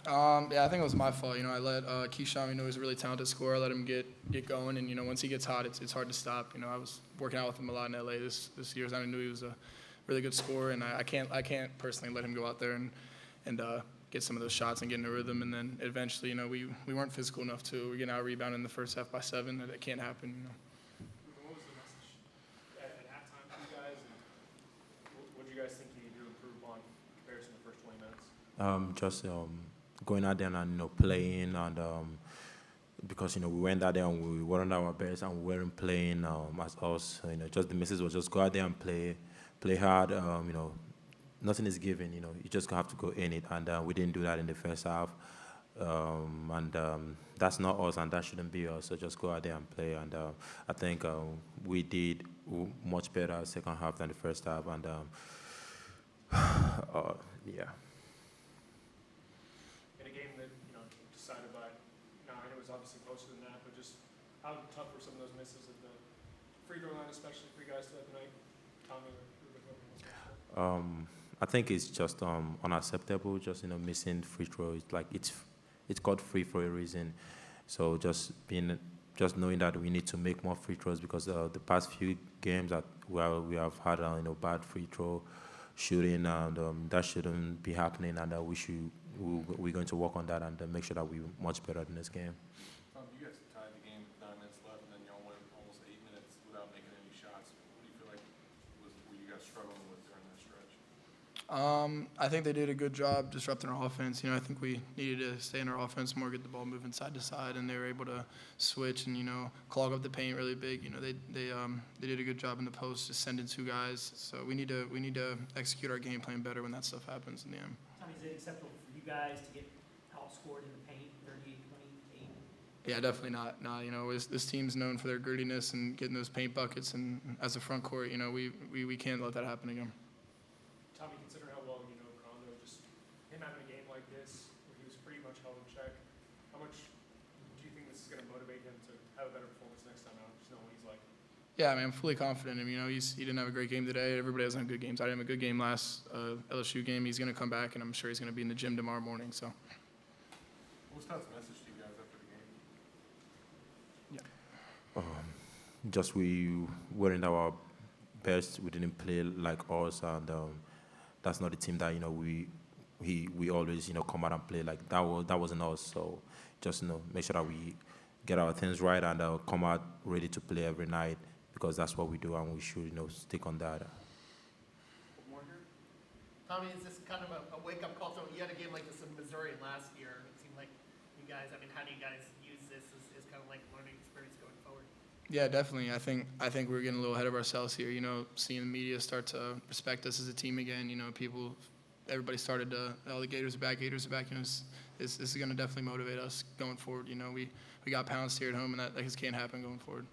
Yeah, I think it was my fault. I let Keyshawn, he's a really talented scorer. I let him get going, and once he gets hot, it's hard to stop. I was working out with him a lot in LA this year, and I knew he was a really good scorer, and I can't personally let him go out there and get some of those shots and get in a rhythm. And then eventually, we weren't physical enough to. We're getting out rebounded in the first half by 7. That can't happen. What was the message at halftime for you guys, and what do you guys think you need to improve on in comparison to the first 20 minutes? Just going out there and playing and because we went out there and we weren't our best and we weren't playing as us. Just the message was just go out there and play hard. Nothing is given. You just have to go in it, and we didn't do that in the first half. And that's not us, and that shouldn't be us. So just go out there and play. And I think we did much better second half than the first half. And yeah. In a game that decided by 9, it was obviously closer than that. But just how tough were some of those misses at the free throw line, especially for you guys the other night, Tommy or Ruben? I think it's just unacceptable. Just missing free throws. Like it's called free for a reason. So just knowing that we need to make more free throws because the past few games that we have had bad free throw shooting, and that shouldn't be happening. And we're going to work on that and make sure that we're much better in this game. You guys tied the game with 9 minutes left, and then y'all went almost 8 minutes without making any shots. What do you feel like were you guys struggling with during that stretch? I think they did a good job disrupting our offense. I think we needed to stay in our offense more, get the ball moving side to side, and they were able to switch and clog up the paint really big. They did a good job in the post, just sending 2 guys. So we need to execute our game plan better when that stuff happens in the end. Tommy, is it acceptable for you guys to get outscored in the paint, 38-28? Yeah, definitely not. No, this team's known for their grittiness and getting those paint buckets, and as a front court, we can't let that happen again. Tommy, considering how well Crondo, just him having a game like this, where he was pretty much held in check, how much do you think this is going to motivate him to have a better performance next time out, just knowing what he's like? Yeah, I'm fully confident in him. He didn't have a great game today. Everybody has good games. I didn't have a good game last LSU game. He's going to come back, and I'm sure he's going to be in the gym tomorrow morning. So. What was Todd's message to you guys after the game? Just we weren't our best. We didn't play like us, and that's not the team that we always come out and play like that. That wasn't us. So just make sure that we get our things right and come out ready to play every night because that's what we do, and we should stick on that. More here. Tommy, is this kind of a wake-up call? So you had a game like this in Missouri last year. It seemed like you guys. How do you guys use this as kind of like learning experience going forward? Yeah, definitely. I think we're getting a little ahead of ourselves here. Seeing the media start to respect us as a team again. Everybody started to, the Gators are back. This is going to definitely motivate us going forward. We got pounced here at home, and that just can't happen going forward.